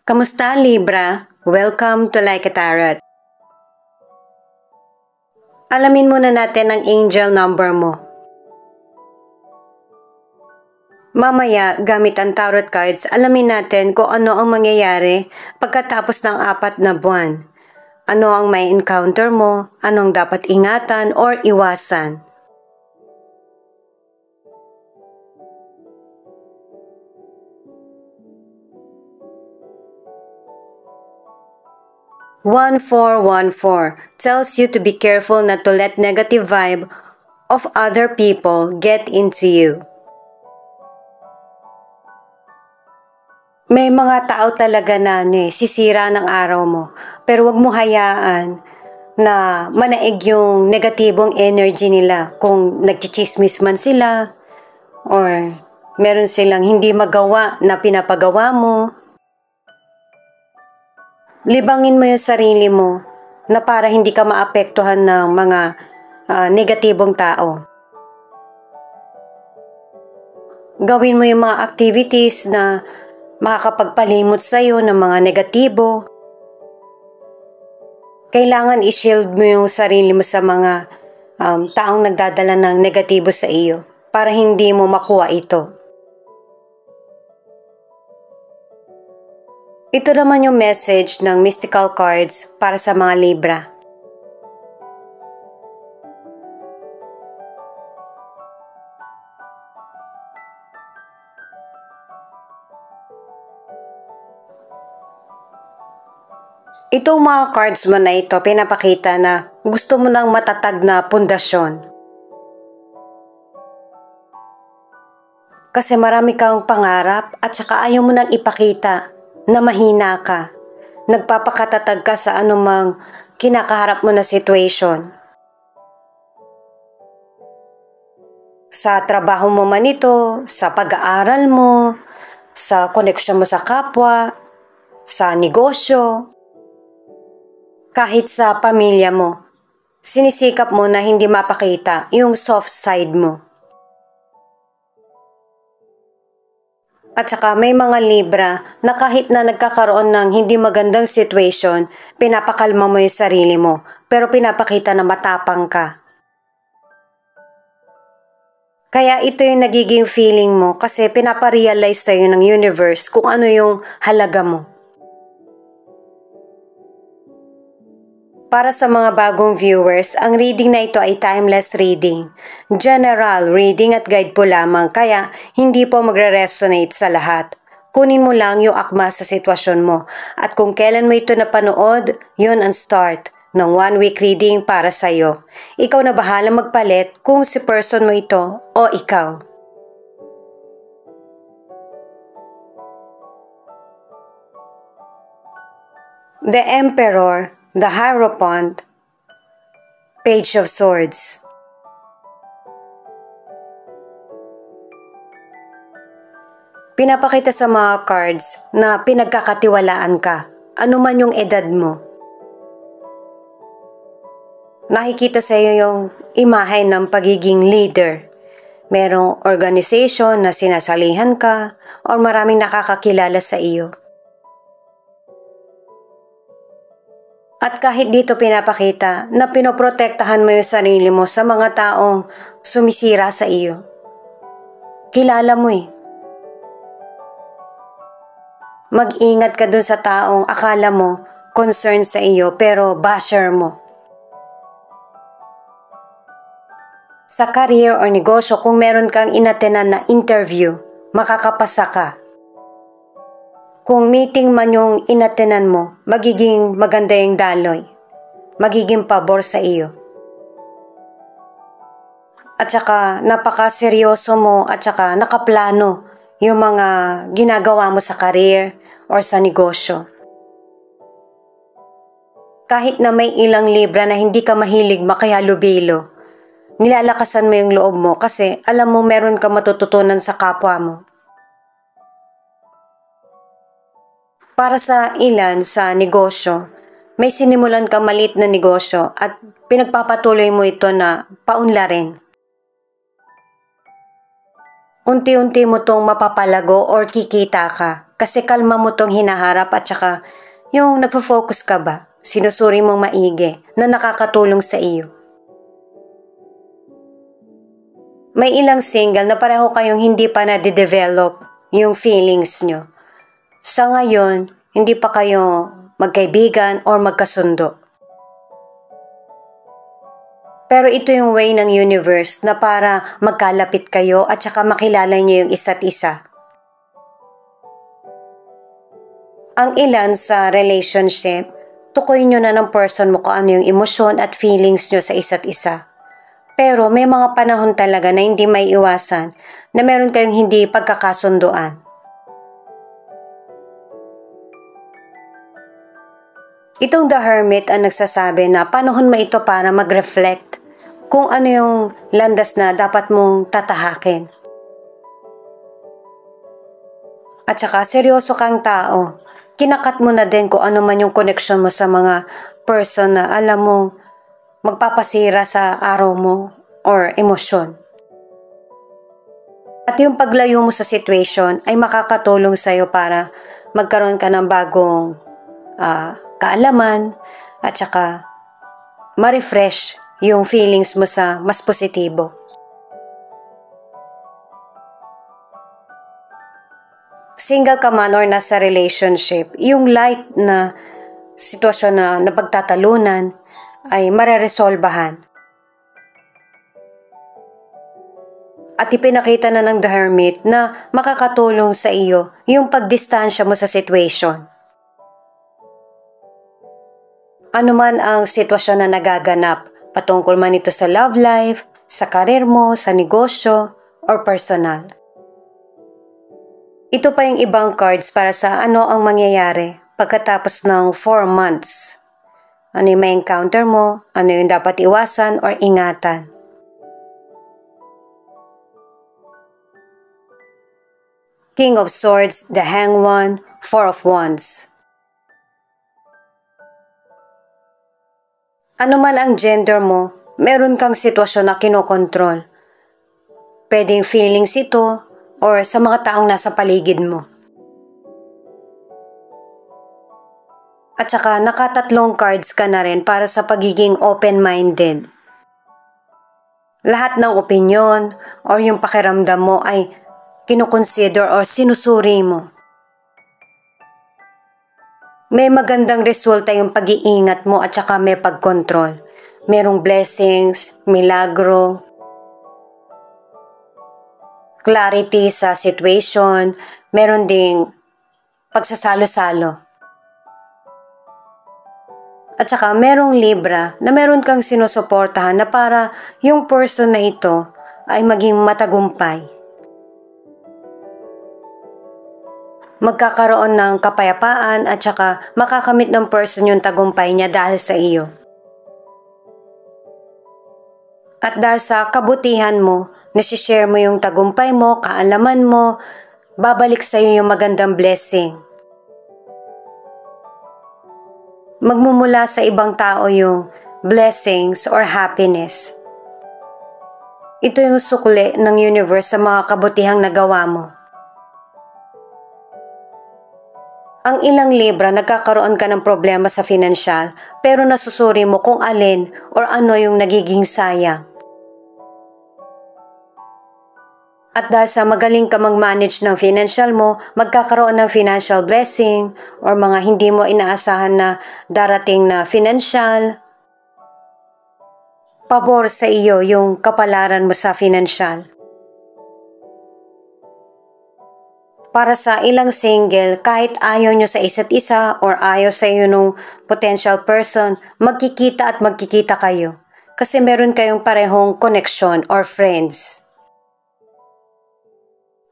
Kamusta, Libra? Welcome to Like a Tarot. Alamin muna natin ang angel number mo. Mamaya, gamit ang tarot cards, alamin natin kung ano ang mangyayari pagkatapos ng 4 na buwan. Ano ang may encounter mo, anong dapat ingatan or iwasan. "1414" tells you to be careful not to let negative vibe of other people get into you. May mga tao talaga na sisira ng araw mo, pero wag mo hayaan na manaig yung negatibong energy nila kung nagchichismis man sila or meron silang hindi magawa na pinapagawa mo. Libangin mo yung sarili mo na para hindi ka maapektuhan ng mga negatibong tao. Gawin mo yung mga activities na makakapagpalimot sa'yo ng mga negatibo. Kailangan i-shield mo yung sarili mo sa mga taong nagdadala ng negatibo sa iyo para hindi mo makuha ito. Ito naman yung message ng mystical cards para sa mga Libra. Itong mga cards mo na ito, pinapakita na gusto mo ng matatag na pundasyon. Kasi marami kang pangarap at saka ayaw mo nang ipakita na mahina ka. Nagpapakatatag ka sa anumang kinakaharap mo na situation. Sa trabaho mo man ito, sa pag-aaral mo, sa koneksyon mo sa kapwa, sa negosyo, kahit sa pamilya mo, sinisikap mo na hindi mapakita yung soft side mo. At saka may mga Libra na kahit na nagkakaroon ng hindi magandang situation, pinapakalma mo yung sarili mo, pero pinapakita na matapang ka. Kaya ito yung nagiging feeling mo kasi pinaparealize tayo ng universe kung ano yung halaga mo. Para sa mga bagong viewers, ang reading na ito ay timeless reading. General reading at guide po lamang kaya hindi po magre-resonate sa lahat. Kunin mo lang yung akma sa sitwasyon mo at kung kailan mo ito napanood, yun ang start ng 1-week reading para sa'yo. Ikaw na bahala magpalit kung si person mo ito o ikaw. The Emperor, the Hierophant, Page of Swords. Pinapakita sa mga cards na pinagkakatiwalaan ka, ano man yung edad mo. Nakikita sa iyo yung imahe ng pagiging leader. Merong organization na sinasalihan ka o maraming nakakakilala sa iyo. At kahit dito pinapakita na pinoprotektahan mo yung sarili mo sa mga taong sumisira sa iyo. Kilala mo eh. Mag-ingat ka dun sa taong akala mo concerned sa iyo pero basher mo. Sa career o negosyo, kung meron kang inatenan na interview, makakapasa ka. Kung meeting man yung inatenan mo, magiging maganda yung daloy. Magiging pabor sa iyo. At saka napakaseryoso mo at saka nakaplano yung mga ginagawa mo sa career or sa negosyo. Kahit na may ilang Libra na hindi ka mahilig makayalubilo, nilalakasan mo yung loob mo kasi alam mo meron ka matututunan sa kapwa mo. Para sa ilan sa negosyo, may sinimulan kang maliit na negosyo at pinagpapatuloy mo ito na paunlarin. unti-unti mo tong mapapalago or kikita ka kasi kalma mo tong hinaharap at saka yung nagfo-focus ka ba, sinusuri mong maigi na nakakatulong sa iyo. May ilang single na pareho kayong hindi pa na-develop yung feelings nyo. Sa ngayon, hindi pa kayo magkaibigan or magkasundo. Pero ito yung way ng universe na para magkalapit kayo at saka makilala niyo yung isa't isa. Ang ilan sa relationship, tukoy nyo na ng person mo kung ano yung emosyon at feelings nyo sa isa't isa. Pero may mga panahon talaga na hindi may iwasan na meron kayong hindi pagkakasunduan. Itong The Hermit ang nagsasabi na panahon mo ito para mag-reflect kung ano yung landas na dapat mong tatahakin. At saka seryoso kang tao, kinakat mo na din kung ano man yung connection mo sa mga person na alam mong magpapasira sa araw mo or emosyon. At yung paglayo mo sa situation ay makakatulong sa'yo para magkaroon ka ng bagong kaalaman at saka ma-refresh yung feelings mo sa mas positibo. Single ka man or nasa relationship, yung light na sitwasyon na napagtatalunan ay mareresolbahan. At ipinakita na ng The Hermit na makakatulong sa iyo yung pagdistansya mo sa situation. Ano man ang sitwasyon na nagaganap, patungkol man ito sa love life, sa karir mo, sa negosyo, or personal. Ito pa yung ibang cards para sa ano ang mangyayari pagkatapos ng 4 months. Ano yung may encounter mo, ano yung dapat iwasan or ingatan. King of Swords, the Hanged One, 4 of Wands. Ano man ang gender mo, meron kang sitwasyon na kinokontrol. Pwedeng feelings ito or sa mga taong nasa paligid mo. At saka nakatatlong cards ka na rin para sa pagiging open-minded. Lahat ng opinyon or yung pakiramdam mo ay kinukonsider or sinusuri mo. May magandang resulta yung pag-iingat mo at saka may pagkontrol. Merong blessings, milagro, clarity sa situation, meron ding pagsasalo-salo. At saka merong Libra na meron kang sinusuportahan na para yung person na ito ay maging matagumpay. Magkakaroon ng kapayapaan at saka makakamit ng person yung tagumpay niya dahil sa iyo. At dahil sa kabutihan mo, nasishare mo yung tagumpay mo, kaalaman mo, babalik sa iyo yung magandang blessing. Magmumula sa ibang tao yung blessings or happiness. Ito yung sukli ng universe sa mga kabutihang nagawa mo. Ang ilang Libra, nagkakaroon ka ng problema sa financial pero nasusuri mo kung alin or ano yung nagiging sayang. At dahil sa magaling ka mag-manage ng financial mo, magkakaroon ng financial blessing or mga hindi mo inaasahan na darating na financial. Pabor sa iyo yung kapalaran mo sa financial. Para sa ilang single, kahit ayaw nyo sa isa't isa or ayaw sa iyo nung potential person, magkikita at magkikita kayo. Kasi meron kayong parehong connection or friends.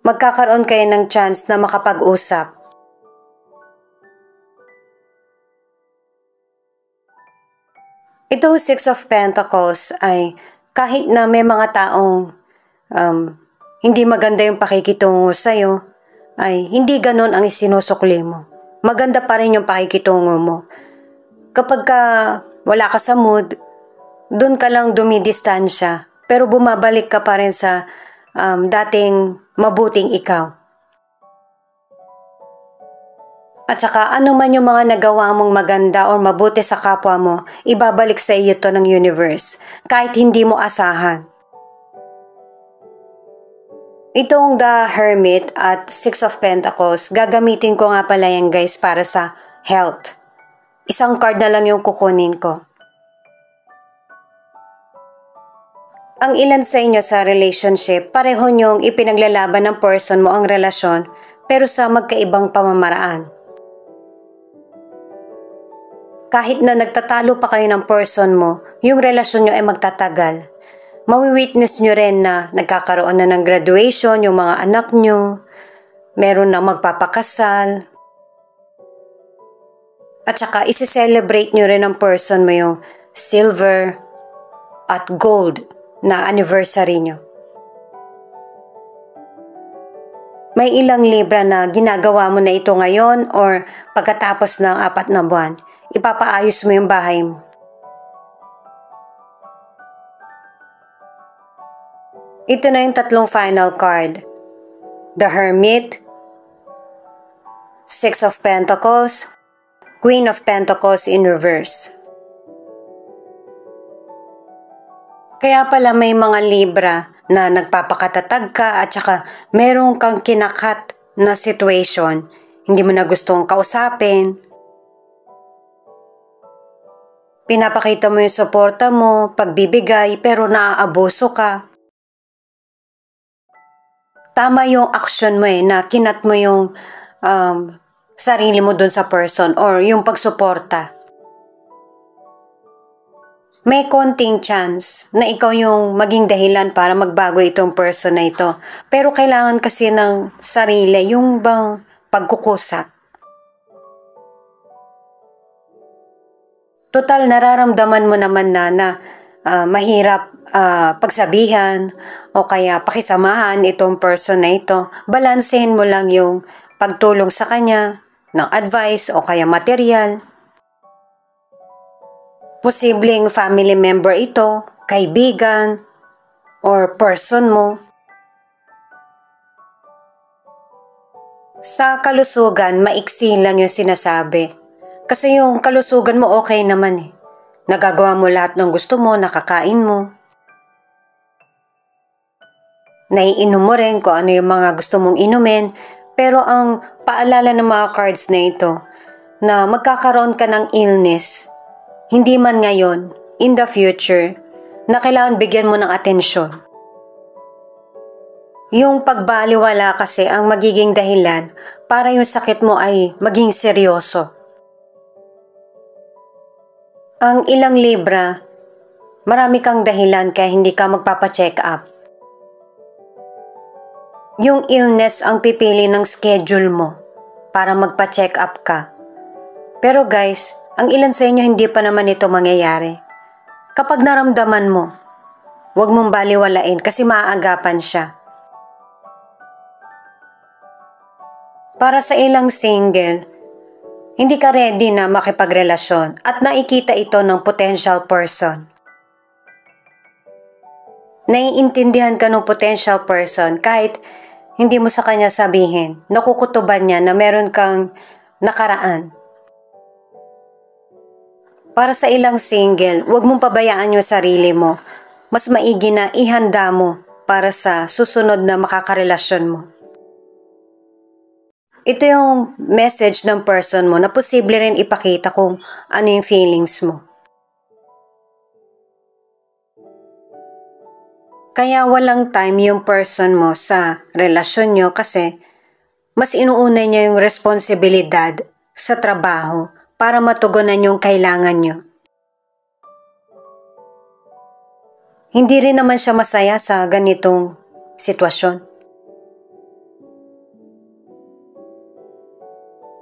Magkakaroon kayo ng chance na makapag-usap. Itong 6 of Pentacles ay kahit na may mga taong hindi maganda yung pakikitungo sa'yo, ay hindi ganon ang isinusukli mo. Maganda pa rin yung pakikitungo mo. Kapag wala ka sa mood, doon ka lang dumidistansya, pero bumabalik ka pa rin sa dating mabuting ikaw. At saka ano man yung mga nagawa mong maganda o mabuti sa kapwa mo, ibabalik sa iyo to ng universe kahit hindi mo asahan. Itong The Hermit at Six of Pentacles, gagamitin ko nga pala yan guys para sa health. Isang card na lang yung kukunin ko. Ang ilan sa inyo sa relationship, pareho niyong ipinaglalaban ng person mo ang relasyon pero sa magkaibang pamamaraan. Kahit na nagtatalo pa kayo ng person mo, yung relasyon nyo ay magtatagal. Mawi-witness nyo rin na nagkakaroon na ng graduation yung mga anak nyo, meron na magpapakasal, at saka isi-celebrate nyo rin ng person mo yung silver at gold na anniversary nyo. May ilang Libra na ginagawa mo na ito ngayon or pagkatapos ng 4 na buwan. Ipapaayos mo yung bahay mo. Ito na yung 3 final card. The Hermit, Six of Pentacles, Queen of Pentacles in reverse. Kaya pala may mga Libra na nagpapakatatag ka at saka meron kang kinakat na situation. Hindi mo na gustong kausapin. Pinapakita mo yung suporta mo, pagbibigay, pero naaabuso ka. Tama yung action mo na kinat mo yung sarili mo dun sa person or yung pagsuporta. May konting chance na ikaw yung maging dahilan para magbago itong person na ito. Pero kailangan kasi ng sarili, yung bang pagkukusa. Total, nararamdaman mo naman na mahirap pagsabihan o kaya pakisamahan itong person na ito. Balansehin mo lang yung pagtulong sa kanya ng advice o kaya material. Posibleng family member ito, kaibigan, or person mo. Sa kalusugan, maiksi lang yung sinasabi. Kasi yung kalusugan mo okay naman eh. Nagagawa mo lahat ng gusto mo, nakakain mo. Naiinom mo rin kung ano yung mga gusto mong inumin. Pero ang paalala ng mga cards na ito, na magkakaroon ka ng illness, hindi man ngayon, in the future, na kailangan bigyan mo ng atensyon. Yung pagbaliwala kasi ang magiging dahilan para yung sakit mo ay maging seryoso. Ang ilang Libra, marami kang dahilan kaya hindi ka magpapacheck up. Yung illness ang pipili ng schedule mo para magpa-check up ka. Pero guys, ang ilan sa inyo hindi pa naman ito mangyayari. Kapag naramdaman mo, huwag mong baliwalain kasi maaagapan siya. Para sa ilang single, hindi ka ready na makipagrelasyon at nakikita ito ng potential person. Naiintindihan ka ng potential person kahit hindi mo sa kanya sabihin, nakukutuban niya na meron kang nakaraan. Para sa ilang single, huwag mong pabayaan yung sarili mo. Mas maigi na ihanda mo para sa susunod na makakarelasyon mo. Ito yung message ng person mo na posible rin ipakita kung ano yung feelings mo. Kaya walang time yung person mo sa relasyon nyo kasi mas inuuna niya yung responsibilidad sa trabaho para matugunan yung kailangan nyo. Hindi rin naman siya masaya sa ganitong sitwasyon.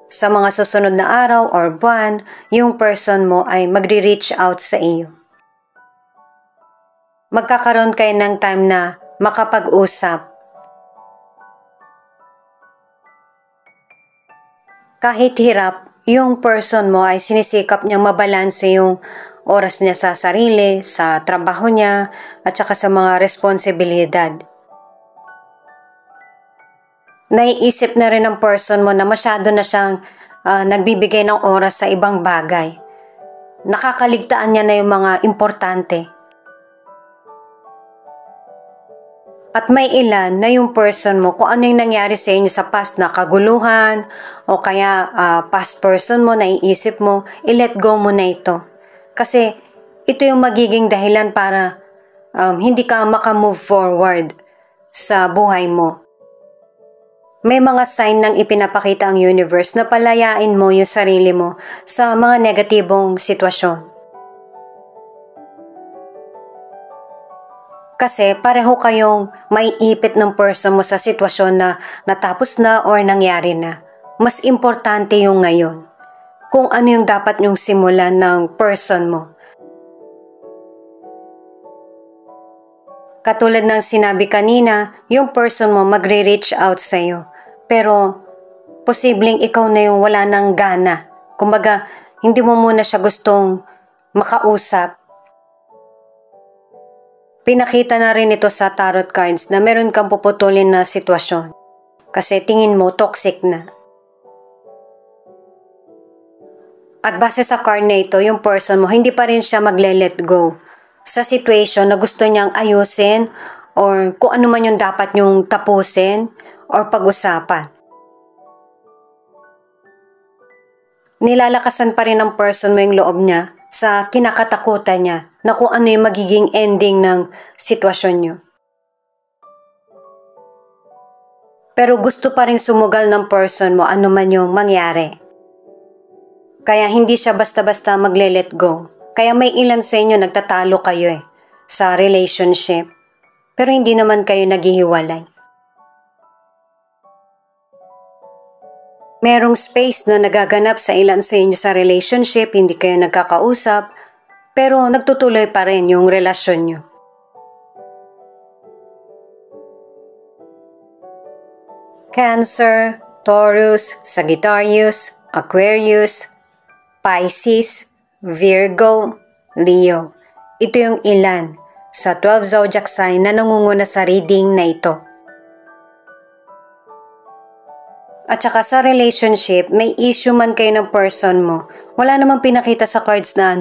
Sa mga susunod na araw or buwan, yung person mo ay magre-reach out sa iyo. Magkakaroon kayo ng time na makapag-usap. Kahit hirap, yung person mo ay sinisikap niyang mabalanse yung oras niya sa sarili, sa trabaho niya, at saka sa mga responsibilidad. Naiisip na rin ng person mo na masyado na siyang nagbibigay ng oras sa ibang bagay. Nakakaligtaan niya na yung mga importante. At may ilan na yung person mo, kung ano yung nangyari sa inyo sa past na kaguluhan o kaya past person mo, naiisip mo, i-let go mo na ito. Kasi ito yung magiging dahilan para hindi ka makamove forward sa buhay mo. May mga sign ng ipinapakita ang universe na palayain mo yung sarili mo sa mga negatibong sitwasyon. Kasi pareho kayong maiipit ng person mo sa sitwasyon na natapos na or nangyari na. Mas importante yung ngayon. Kung ano yung dapat nyong simulan ng person mo. Katulad ng sinabi kanina, yung person mo magre-reach out sa'yo. Pero posibleng ikaw na yung wala ng gana. Kumbaga, hindi mo muna siya gustong makausap. Pinakita na rin ito sa tarot cards na meron kang puputulin na sitwasyon. Kasi tingin mo toxic na. At base sa card na ito, yung person mo, hindi pa rin siya magle-let go sa situation na gusto niyang ayusin or kung ano man yung dapat niyong tapusin or pag-usapan. Nilalakasan pa rin ng person mo yung loob niya sa kinakatakutan niya na kung ano yung magiging ending ng sitwasyon niyo. Pero gusto pa rin sumugal ng person mo ano man yung mangyari. Kaya hindi siya basta-basta magle-let go. Kaya may ilan sa inyo nagtatalo kayo sa relationship. Pero hindi naman kayo naghihiwalay. Merong space na nagaganap sa ilan sa inyo sa relationship, hindi kayo nagkakausap, pero nagtutuloy pa rin yung relasyon nyo. Cancer, Taurus, Sagittarius, Aquarius, Pisces, Virgo, Leo. Ito yung ilan sa 12 zodiac sign na nangunguna sa reading na ito. At saka sa relationship, may issue man kayo ng person mo. Wala namang pinakita sa cards na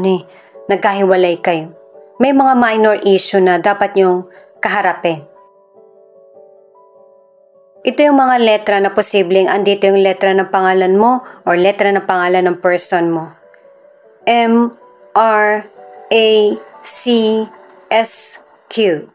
nagkahiwalay kayo. May mga minor issue na dapat nyong kaharapin. Ito yung mga letra na posibleng andito yung letra ng pangalan mo or letra ng pangalan ng person mo. M, R, A, C, S, Q.